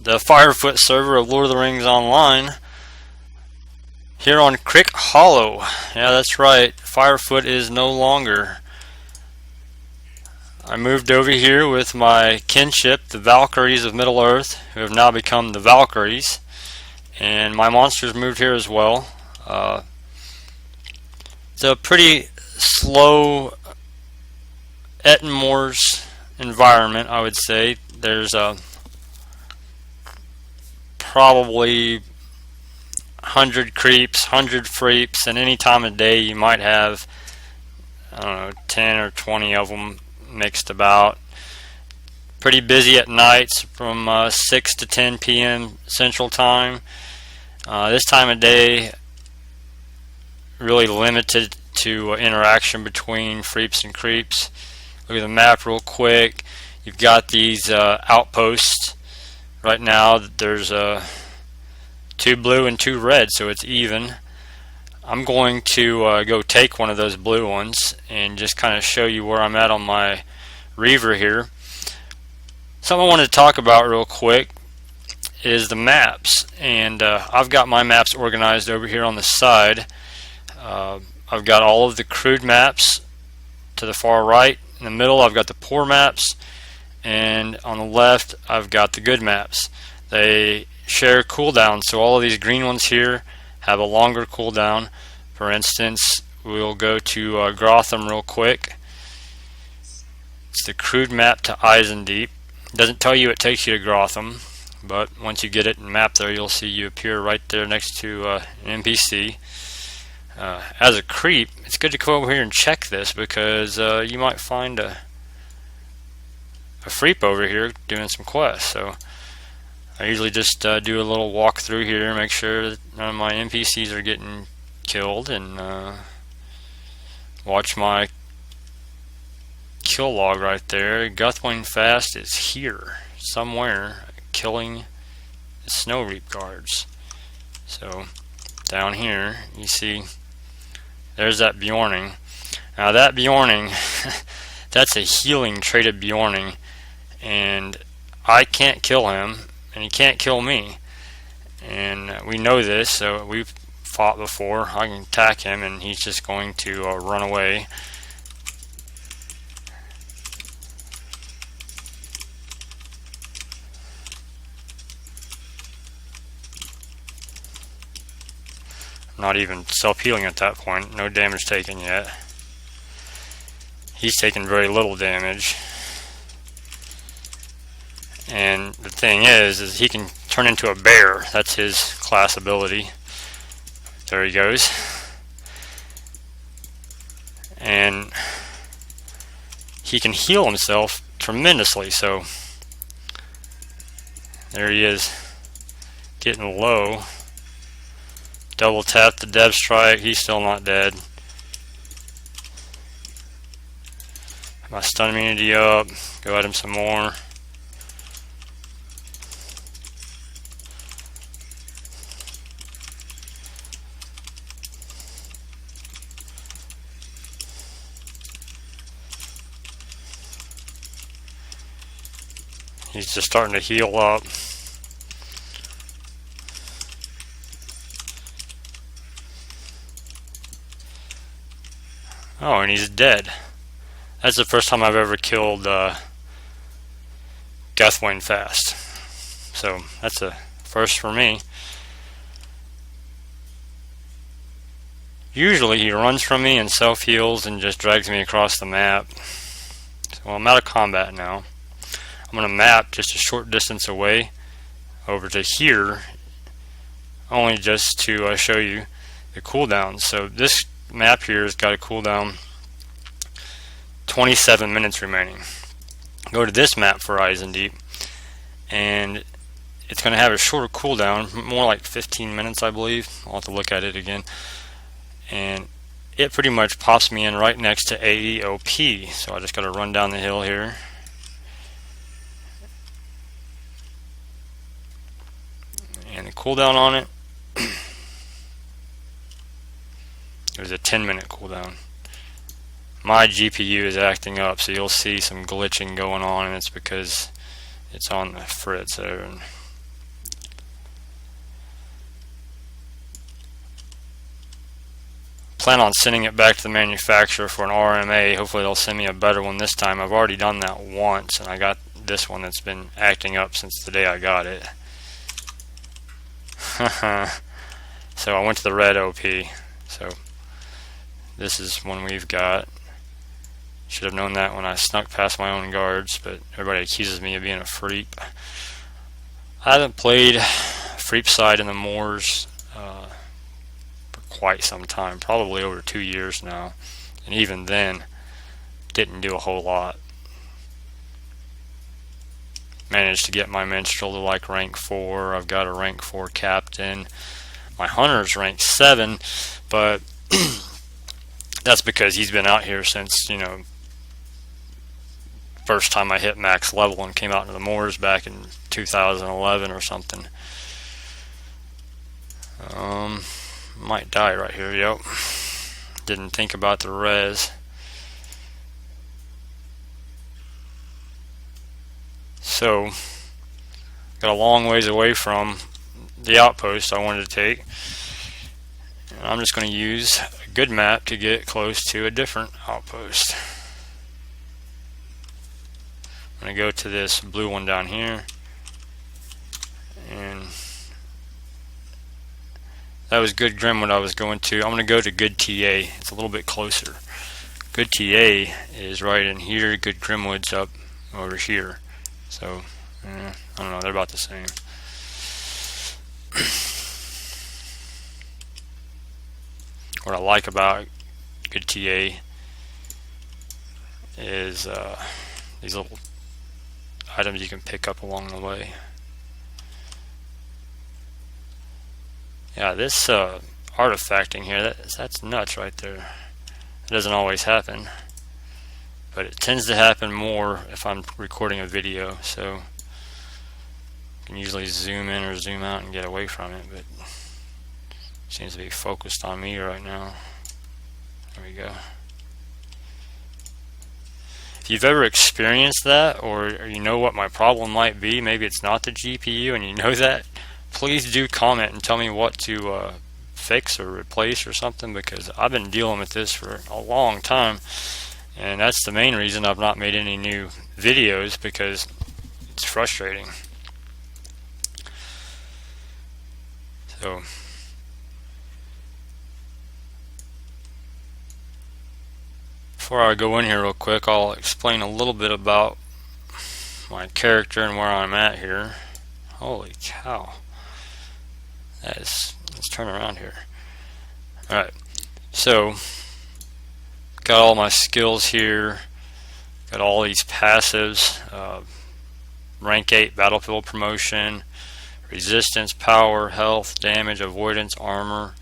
the Firefoot server of Lord of the Rings Online here on Crick Hollow. Yeah, that's right, Firefoot is no longer. I moved over here with my kinship, the Valkyries of Middle-earth, who have now become the Valkyries, and my monsters moved here as well. It's a pretty slow Ettenmoor's environment, I would say. There's probably 100 creeps, 100 freeps, and any time of day you might have, I don't know, 10 or 20 of them mixed about. Pretty busy at nights from 6 to 10 p.m. Central Time. This time of day, really limited to interaction between freeps and creeps. Look at the map real quick. You've got these outposts. Right now there's 2 blue and 2 red, so it's even. I'm going to go take one of those blue ones and just kind of show you where I'm at on my Reaver here. Something I wanted to talk about real quick is the maps, and I've got my maps organized over here on the side. I've got all of the crude maps to the far right. In the middle I've got the poor maps, and on the left I've got the good maps. They share cooldown, so all of these green ones here have a longer cooldown. For instance, we'll go to Grotham real quick. It's the crude map to Eisendeep. It doesn't tell you it takes you to Grotham, but once you get it and map there, you'll see you appear right there next to an NPC. As a creep, it's good to come over here and check this, because you might find a freep over here doing some quests. So I usually just do a little walk through here, make sure that none of my NPCs are getting killed, and watch my kill log right there. Guthwing Fast is here somewhere, killing the Snow Reap guards. So down here you see there's that Bjorning. Now that Bjorning that's a healing traded Bjorning, and I can't kill him and he can't kill me, and we know this, so we've fought before. I can attack him and he's just going to run away. Not even self-healing at that point. No damage taken yet. He's taken very little damage. And the thing is he can turn into a bear. That's his class ability. There he goes. And he can heal himself tremendously. So there he is, getting low. Double tap the Dev Strike. He's still not dead. My stun immunity up. Go at him some more. He's just starting to heal up. Oh, and he's dead. That's the first time I've ever killed Guthwing Fast. So that's a first for me. Usually he runs from me and self-heals and just drags me across the map. So I'm out of combat now. I'm going to map just a short distance away over to here, only just to show you the cooldowns. So this map here has got a cooldown 27 minutes remaining. Go to this map for Eisendeep, and it's going to have a shorter cooldown, more like 15 minutes I believe. I'll have to look at it again. And it pretty much pops me in right next to AEOP, so I just got to run down the hill here. And the cooldown on it, there's a 10-minute cooldown. My GPU is acting up, so you'll see some glitching going on, and it's because it's on the fritz there. plan on sending it back to the manufacturer for an RMA. Hopefully they'll send me a better one this time. I've already done that once, and I got this one that's been acting up since the day I got it. So I went to the red OP. So this is one we've got. Should have known that when I snuck past my own guards, but everybody accuses me of being a freep. I haven't played Freep side in the moors for quite some time, probably over 2 years now, and even then didn't do a whole lot. Managed to get my minstrel to like rank 4. I've got a rank 4 captain. My hunter's rank 7, but that's because he's been out here since, you know, first time I hit max level and came out into the moors back in 2011 or something. Might die right here. Yep. Didn't think about the res. So got a long ways away from the outpost I wanted to take. And I'm just going to use a good map to get close to a different outpost. I'm going to go to this blue one down here, and that was Good Grimwood I was going to. I'm going to go to Good TA. It's a little bit closer. Good TA is right in here. Good Grimwood's up over here. So, I don't know. They're about the same. What I like about Good TA is these little items you can pick up along the way. Yeah, this artifacting here, that's nuts right there. It doesn't always happen, but it tends to happen more if I'm recording a video, so I can usually zoom in or zoom out and get away from it, but it seems to be focused on me right now. There we go. If you've ever experienced that, or you know what my problem might be, maybe it's not the GPU and you know that, please do comment and tell me what to fix or replace or something, because I've been dealing with this for a long time, and that's the main reason I've not made any new videos, because it's frustrating. So before I go in here real quick, I'll explain a little bit about my character and where I'm at here. Holy cow. Let's turn around here. Alright, so got all my skills here, got all these passives, rank 8 battlefield promotion, resistance, power, health, damage, avoidance, armor,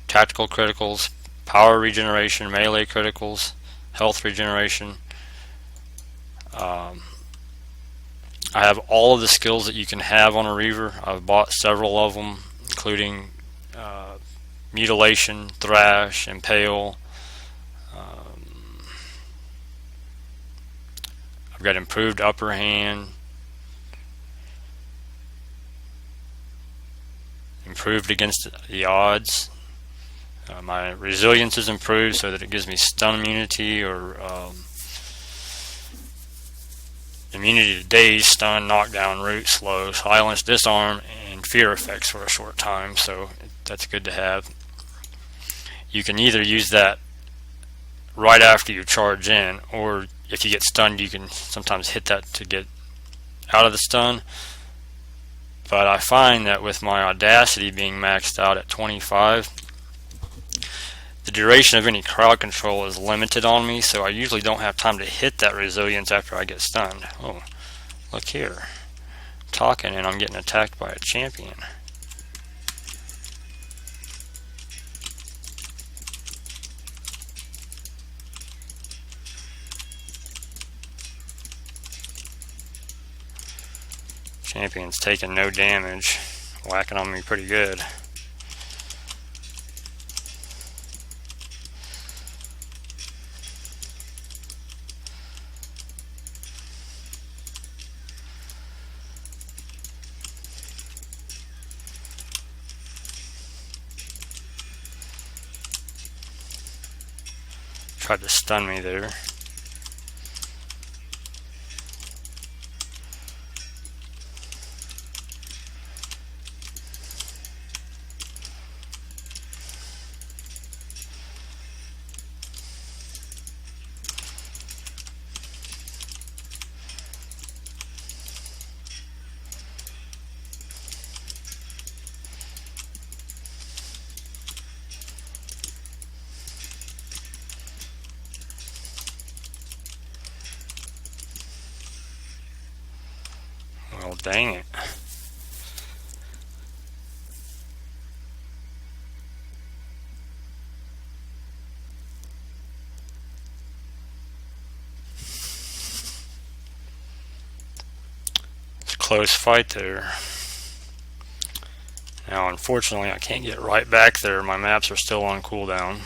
tactical criticals, power regeneration, melee criticals, health regeneration. I have all of the skills that you can have on a Reaver. I've bought several of them, including mutilation, thrash, impale. I've got improved upper hand, improved against the odds. My resilience is improved so that it gives me stun immunity or immunity to daze, stun, knockdown, root, slow, silence, disarm, and fear effects for a short time, so that's good to have. You can either use that right after you charge in, or if you get stunned, you can sometimes hit that to get out of the stun. But I find that with my audacity being maxed out at 25, the duration of any crowd control is limited on me, so I usually don't have time to hit that resilience after I get stunned. Oh, look here. I'm talking and I'm getting attacked by a champion. Champion's taking no damage, whacking on me pretty good. Tried to stun me there. Well, dang it. It's a close fight there. Now, unfortunately, I can't get right back there. My maps are still on cooldown.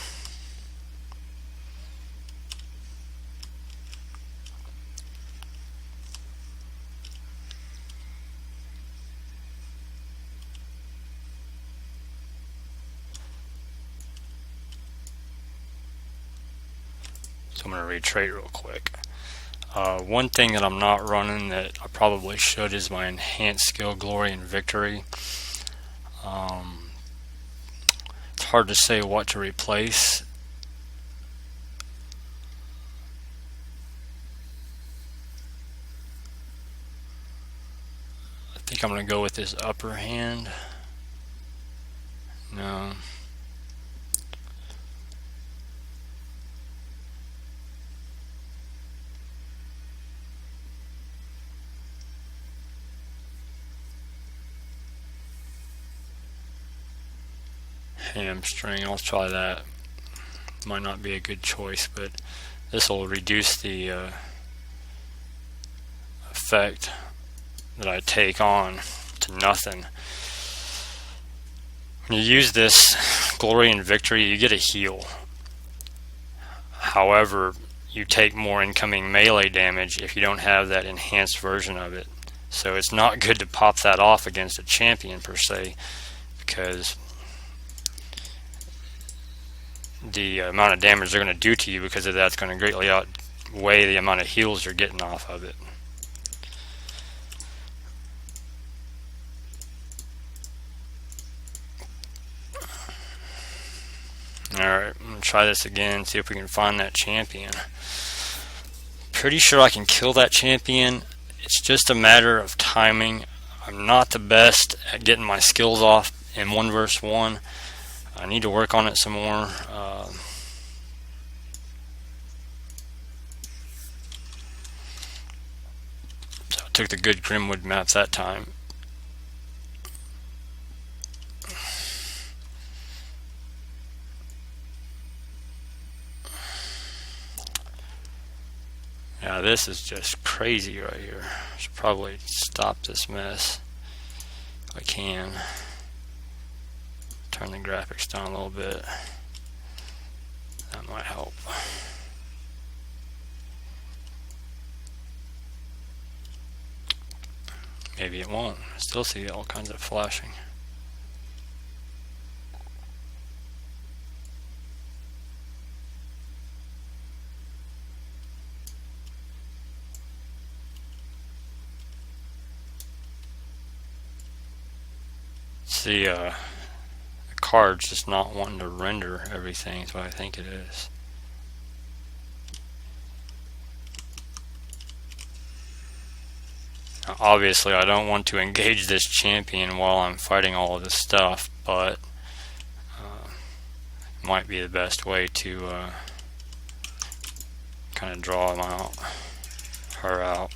So I'm going to retreat real quick. One thing that I'm not running that I probably should is my enhanced skill, glory, and victory. It's hard to say what to replace. I think I'm going to go with this upper hand. No. Hamstring, I'll try that. Might not be a good choice, but this will reduce the effect that I take on to nothing. When you use this glory and victory, you get a heal. However, you take more incoming melee damage if you don't have that enhanced version of it. So it's not good to pop that off against a champion per se, because the amount of damage they're going to do to you because of that's going to greatly outweigh the amount of heals you're getting off of it. Alright, I'm going to try this again, see if we can find that champion. Pretty sure I can kill that champion. It's just a matter of timing. I'm not the best at getting my skills off in 1 versus 1. I need to work on it some more. So I took the good Grimwood maps that time. Yeah, this is just crazy right here. I should probably stop this mess if I can. Turn the graphics down a little bit. That might help. Maybe it won't. I still see all kinds of flashing. See, the card's just not wanting to render everything, is what I think it is. Now, obviously, I don't want to engage this champion while I'm fighting all of this stuff, but might be the best way to kind of draw her out.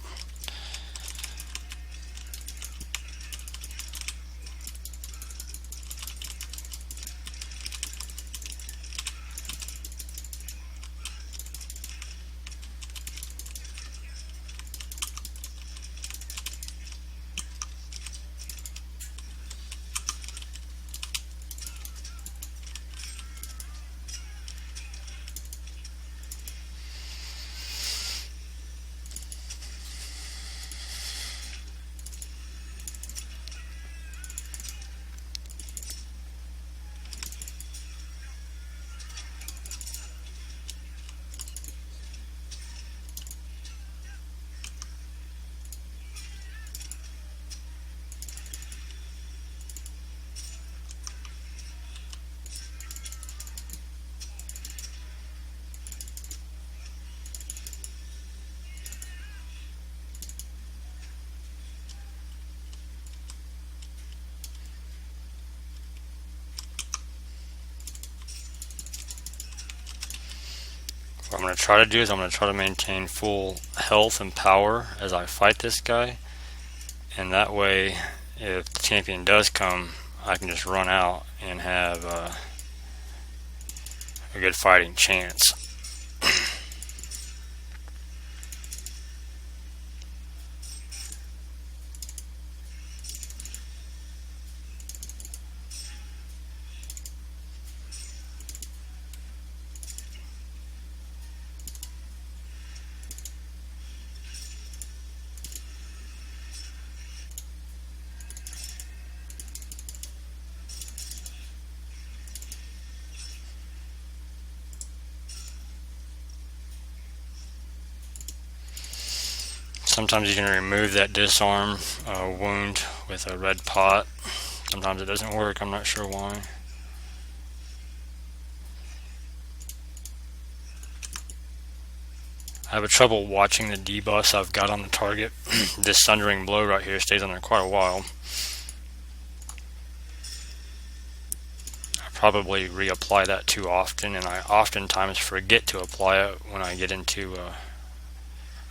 What I'm going to try to do is I'm going to try to maintain full health and power as I fight this guy, and that way if the champion does come, I can just run out and have a good fighting chance. Sometimes you can remove that disarm wound with a red pot. Sometimes it doesn't work, I'm not sure why. I have trouble watching the debuffs I've got on the target. This Sundering Blow right here stays on there quite a while. I probably reapply that too often, and I oftentimes forget to apply it when I get into a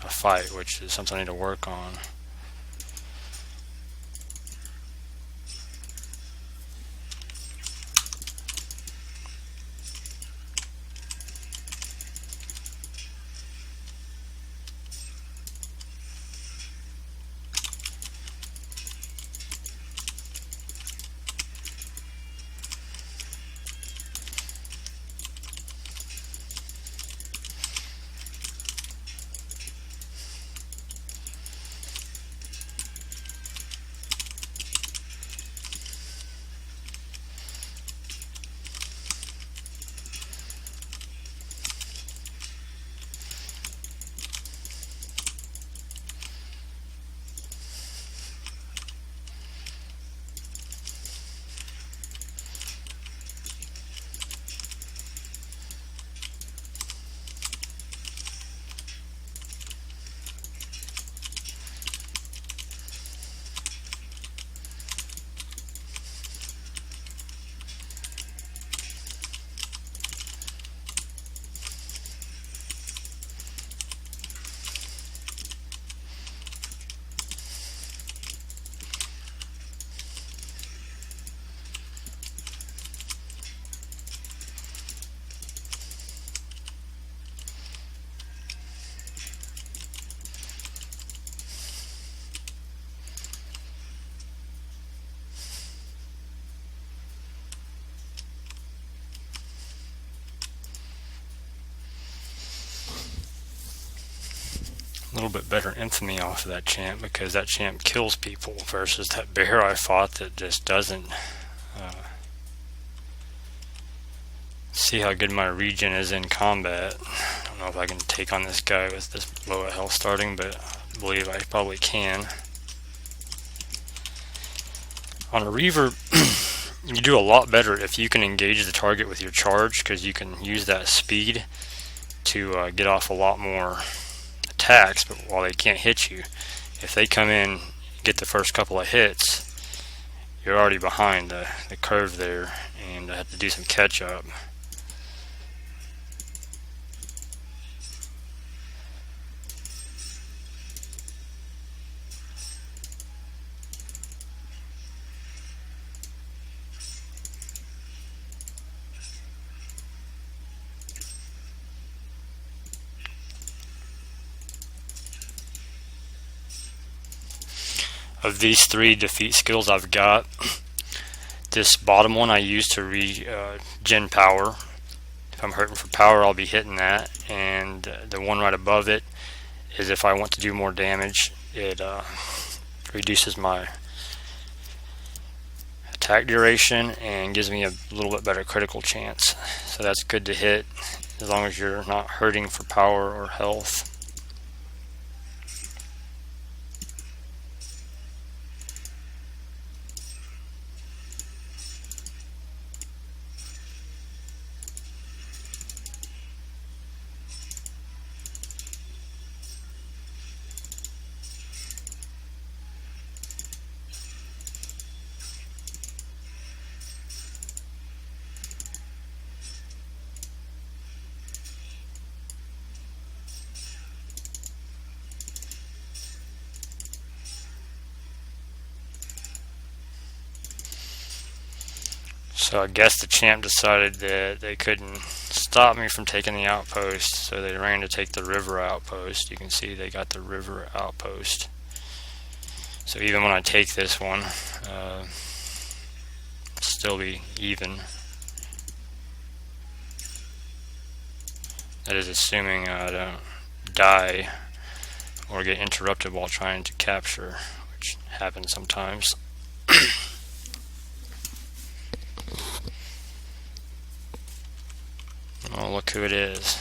fight, which is something I need to work on. A little bit better infamy off of that champ, because that champ kills people versus that bear I fought that just doesn't. See how good my regen is in combat. I don't know if I can take on this guy with this low of health starting, but I believe I probably can. On a Reaver, you do a lot better if you can engage the target with your charge, because you can use that speed to get off a lot more attacks, but while they can't hit you, if they come in, get the first couple of hits, you're already behind the curve there, and I have to do some catch up. Of these 3 defeat skills I've got, this bottom one I use to regen power. If I'm hurting for power, I'll be hitting that, and the one right above it is if I want to do more damage. It reduces my attack duration and gives me a little bit better critical chance. So that's good to hit as long as you're not hurting for power or health. So I guess the champ decided that they couldn't stop me from taking the outpost, so they ran to take the river outpost. You can see they got the river outpost. So even when I take this one, still be even. That is assuming I don't die or get interrupted while trying to capture, which happens sometimes. Oh, look who it is.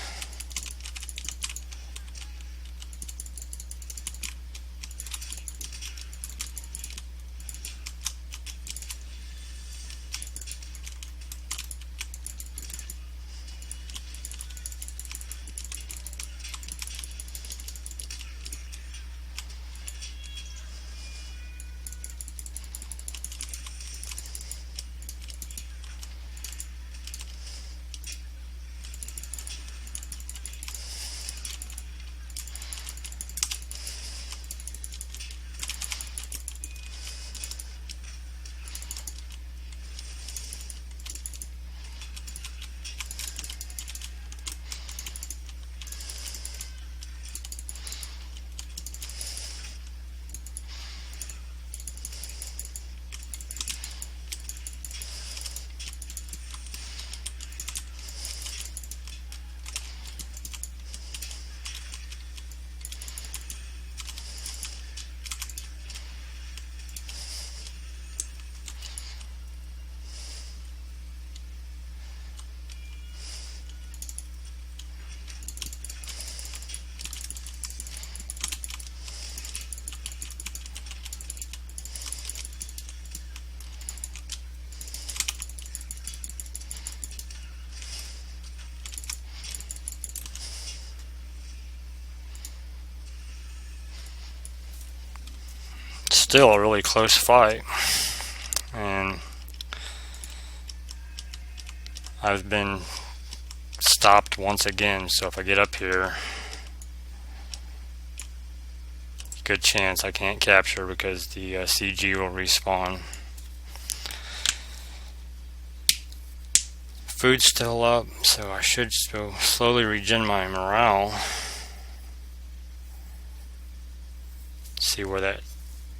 Still a really close fight, and I've been stopped once again, so if I get up here, good chance I can't capture because the CG will respawn. Food's still up, so I should slowly regen my morale. See where that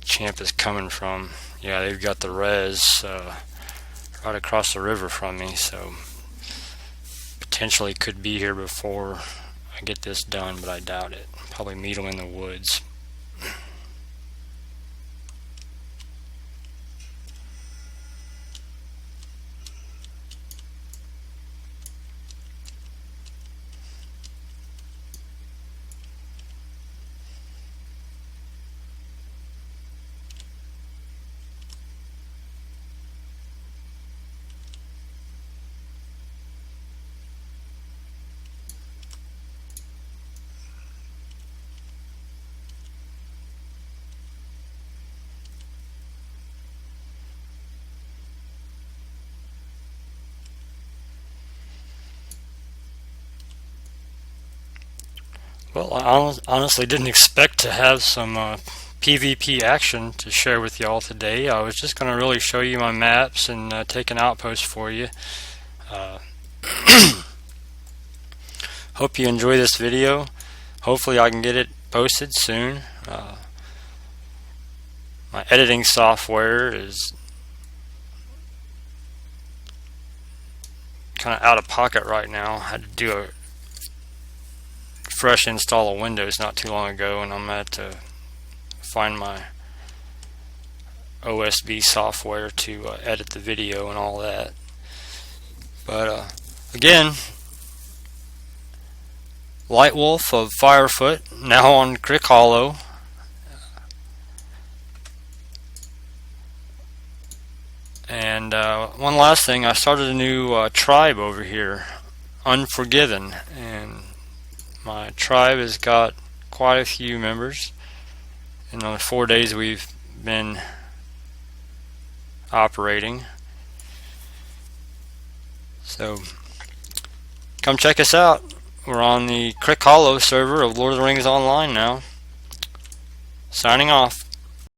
champ is coming from. Yeah, they've got the res right across the river from me, so potentially could be here before I get this done, but I doubt it. Probably meet them in the woods. Well, I honestly didn't expect to have some PvP action to share with y'all today. I was just going to really show you my maps and take an outpost for you. Hope you enjoy this video. Hopefully I can get it posted soon. My editing software is kind of out of pocket right now. I had to do a fresh install of Windows not too long ago, and I'm going to have to find my OSB software to edit the video and all that. But again, Light Wolf of Firefoot, now on Crick Hollow. And one last thing, I started a new tribe over here, Unforgiven, and my tribe has got quite a few members. In the 4 days we've been operating. So come check us out. We're on the Crick Hollow server of Lord of the Rings Online now. Signing off.